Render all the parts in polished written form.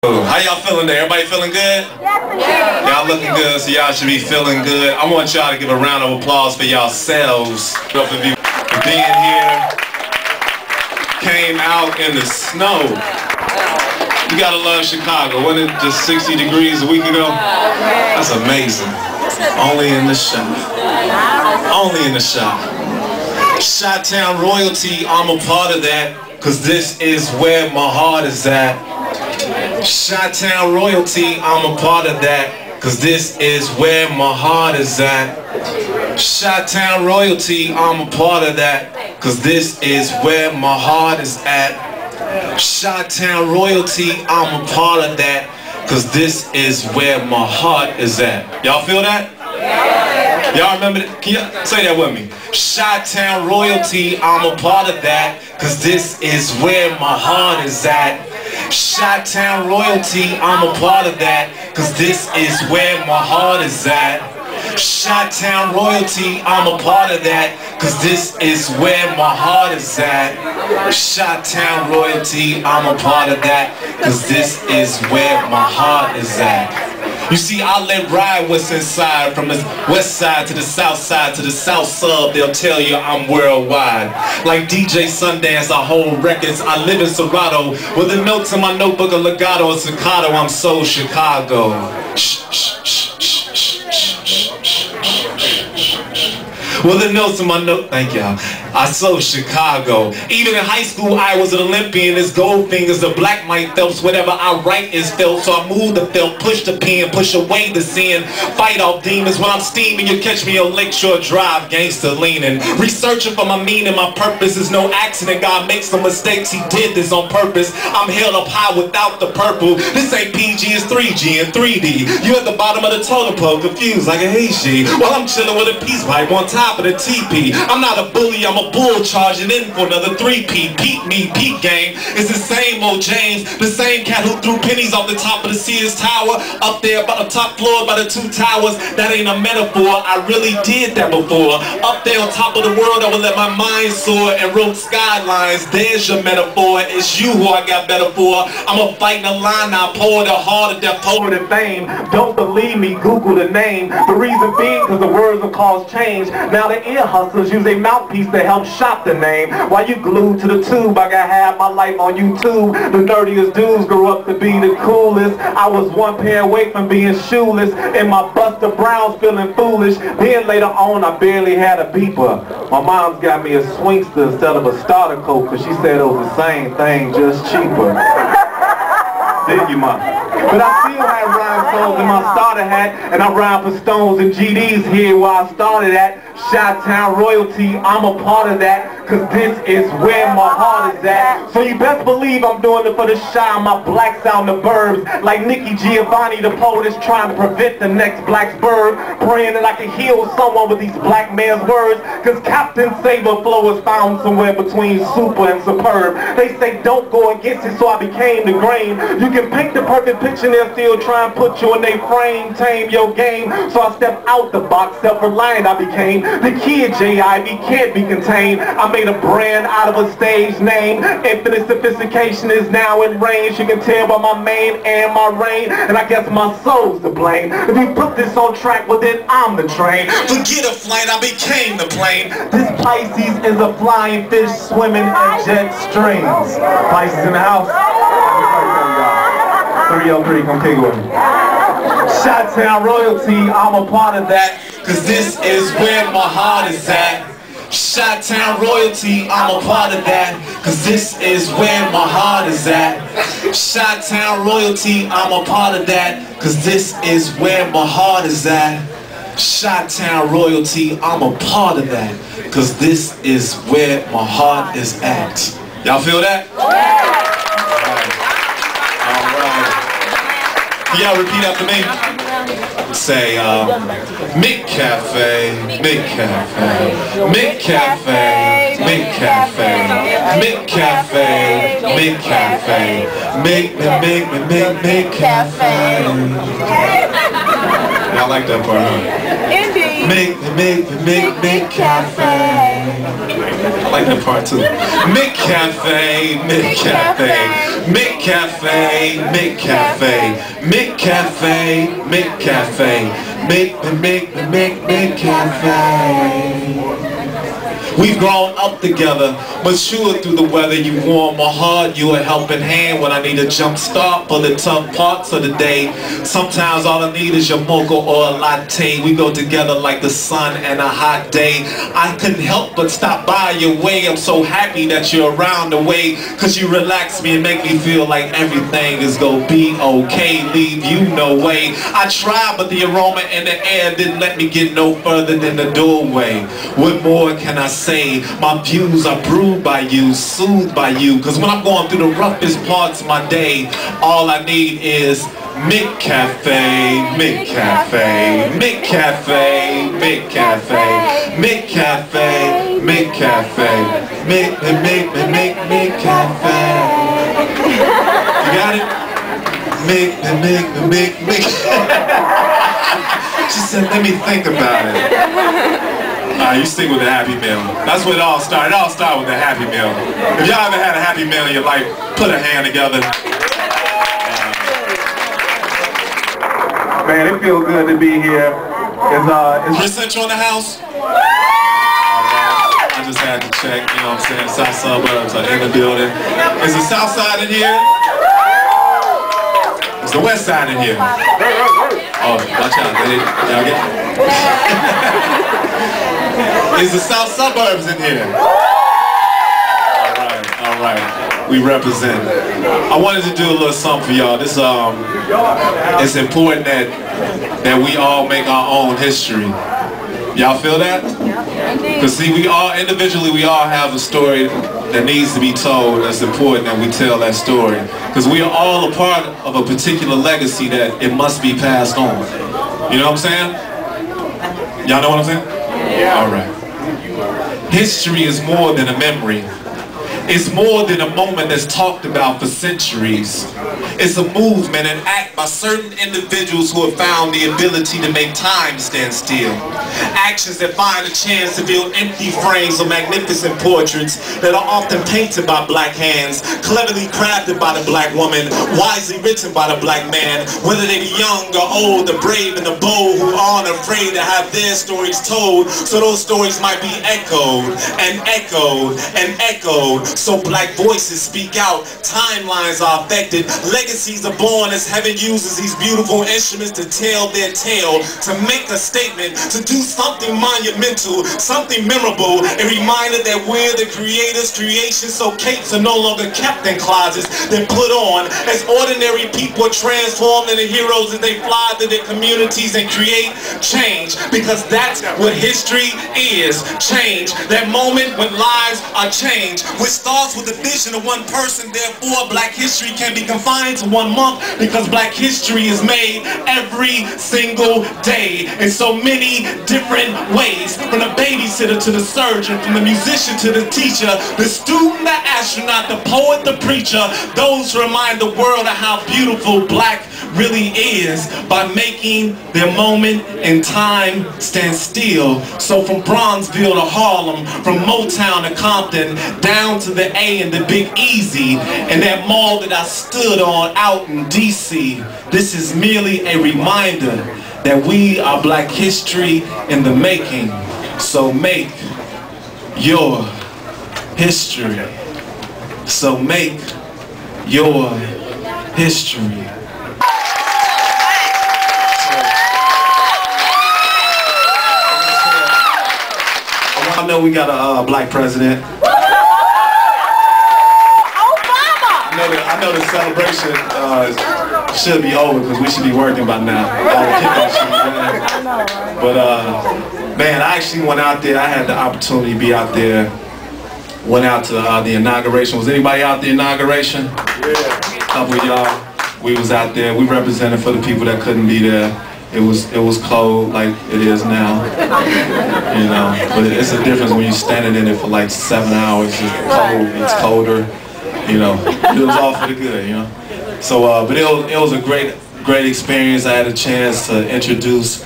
How y'all feeling there? Everybody feeling good? Y'all looking good, so y'all should be feeling good. I want y'all to give a round of applause for yourselves. Both of you being here, came out in the snow. You gotta love Chicago. Wasn't it just 60 degrees a week ago? That's amazing. Only in the shop. Only in the shop. Chi-Town royalty, I'm a part of that, cause this is where my heart is at. Chi-Town royalty, I'm a part of that, cause this is where my heart is at. Chi-Town royalty, I'm a part of that, cause this is where my heart is at. Chi-Town royalty, I'm a part of that, cause this is where my heart is at. Y'all feel that? Y'all remember that? Can you say that with me? Chi-Town royalty, I'm a part of that, cause this is where my heart is at. Chi-Town royalty, I'm a part of that, cause this is where my heart is at. Chi-Town royalty, I'm a part of that, cause this is where my heart is at. Chi-Town royalty, I'm a part of that, cause this is where my heart is at. You see, I let ride what's inside, from the west side to the south side to the south sub. They'll tell you I'm worldwide. Like DJ Sundance, I hold records. I live in Serato. With the notes in my notebook of legato and staccato, I'm so Chicago. With the notes in my note, thank y'all. I so Chicago. Even in high school, I was an Olympian. It's gold fingers, the black Mike Phelps. Whatever I write is felt, so I move the felt, push the pen, push away the sin, fight off demons. When I'm steaming, you catch me on Lakeshore Drive, gangster leaning, researching for my meaning. My purpose is no accident. God makes some mistakes. He did this on purpose. I'm held up high without the purple. This ain't PG, it's 3G and 3D. You at the bottom of the totem pole, confused like a Haitian, while I'm chilling with a peace pipe on top of the TP. I'm not a bully, I'm a bull charging in for another 3P. Peep me, peep game. It's the same old James, the same cat who threw pennies off the top of the Sears Tower, up there by the top floor by the two towers. That ain't a metaphor, I really did that before. Up there on top of the world, I would let my mind soar and wrote skylines. There's your metaphor, it's you who I got better for. I'm a fighting a line, I poet, a heart of death, poet of fame. Don't believe me, Google the name. The reason being, cause the words will cause change. Now the ear hustlers use a mouthpiece to help shop the name. While you glued to the tube, I got half my life on YouTube. The nerdiest dudes grew up to be the coolest. I was one pair away from being shoeless, and my Buster Browns feeling foolish. Then later on, I barely had a beeper. My mom's got me a Swingster instead of a starter coat, cause she said it was the same thing, just cheaper. Did you, Mom? But I still had rhinestones in my starter hat, and I rhyme for stones and GDs here where I started at. Chi-Town royalty, I'm a part of that, cause this is where my heart is at. So you best believe I'm doing it for the Chi, my blacks out in the burbs. Like Nikki Giovanni, the poet is trying to prevent the next black's bird, praying that I can heal someone with these black man's words, cause Captain Saber Flow is found somewhere between super and superb. They say don't go against it, so I became the grain. You can paint the perfect picture and they'll still try and put you in their frame, tame your game. So I stepped out the box, self-reliant I became. The kid J.I.V. can't be contained. I made a brand out of a stage name. Infinite sophistication is now in range. You can tell by my mane and my reign, and I guess my soul's to blame. If you put this on track, well then I'm the train. Forget a flight, I became the plane. This Pisces is a flying fish swimming in jet streams. Pisces in the house. 303, come kick it with me. Chi-Town royalty, I'm a part of that, cause this is where my heart is at. Chi-Town royalty, I'm a part of that, cause this is where my heart is at. Chi-Town royalty, I'm a part of that, cause this is where my heart is at. Chi-Town royalty, I'm a part of that, cause this is where my heart is at. Y'all feel that? Y'all repeat after me. Say, McCafe, McCafe, McCafe, McCafe, McCafe, McCafe, McCafe. Y'all like that part, huh? McCafe. I like that part too. McCafe, McCafe, McCafe, McCafe, McCafe, McCafe, McCafe. We've grown up together, matured through the weather. You warm my heart, you a helping hand when I need a jump start for the tough parts of the day. Sometimes all I need is your mocha or a latte. We go together like the sun and a hot day. I couldn't help but stop by your way. I'm so happy that you're around the way, cause you relax me and make me feel like everything is gonna be okay. Leave you no way. I tried, but the aroma in the air didn't let me get no further than the doorway. What more can I say? My views are brewed by you, soothed by you, cause when I'm going through the roughest parts of my day, all I need is McCafe, McCafe, McCafe, McCafe, McCafe, McCafe, McCafe. You got it? She said, let me think about it. You stick with the Happy Meal. That's where it all started. It all started with the Happy Meal. If y'all ever had a Happy Meal in your life, put a hand together. Man, it feels good to be here. Is Rich Central in the house? I just had to check, you know what I'm saying? South suburbs are in the building. Is the South Side in here? Is the West Side in here? Oh, watch out. Y'all get Is the South Suburbs in here? All right, we represent. I wanted to do a little something for y'all. This it's important that we all make our own history. Y'all feel that? Because see, we all individually, we all have a story that needs to be told. That's important that we tell that story, because we are all a part of a particular legacy that it must be passed on. You know what I'm saying? Y'all know what I'm saying? Yeah. All right. History is more than a memory. It's more than a moment that's talked about for centuries. It's a movement, an act by certain individuals who have found the ability to make time stand still. Actions that find a chance to build empty frames of magnificent portraits that are often painted by black hands, cleverly crafted by the black woman, wisely written by the black man, whether they be young or old, the brave and the bold who aren't afraid to have their stories told, so those stories might be echoed and echoed and echoed. So black voices speak out, timelines are affected, legacies are born as heaven uses these beautiful instruments to tell their tale, to make a statement, to do something monumental, something memorable, a reminder that we're the creator's creation, so capes are no longer kept in closets, they're put on as ordinary people transformed into heroes as they fly to their communities and create change, because that's what history is, change, that moment when lives are changed, which starts with the vision of one person. Therefore, black history can be confined to 1 month, because black history is made every single day in so many different ways, from the babysitter to the surgeon, from the musician to the teacher, the student, the astronaut, the poet, the preacher. Those remind the world of how beautiful black really is by making their moment in time stand still. So from Bronzeville to Harlem, from Motown to Compton, down to the A and the Big Easy, and that mall that I stood on out in DC, this is merely a reminder that we are black history in the making. So make your history. So make your history. I know we got a black president. I know the celebration should be over because we should be working by now. But man, I actually went out there. I had the opportunity to be out there. Went out to the inauguration. Was anybody out the inauguration? Yeah. A couple of y'all. We was out there. We represented for the people that couldn't be there. It was cold like it is now, you know. But it's a difference when you're standing in it for like 7 hours. It's cold. It's colder, you know. It was all for the good, you know. So, but it was a great experience. I had a chance to introduce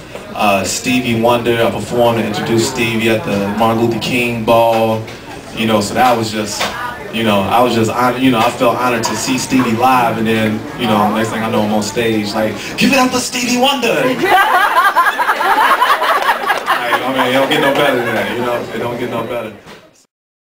Stevie Wonder. I performed and introduced Stevie at the Martin Luther King ball. You know, so that was just, you know, I was just honored, you know, I felt honored to see Stevie live, and then, you know, next thing I know I'm on stage, like, give it up for Stevie Wonder! Like, I mean, it don't get no better than that, you know, it don't get no better.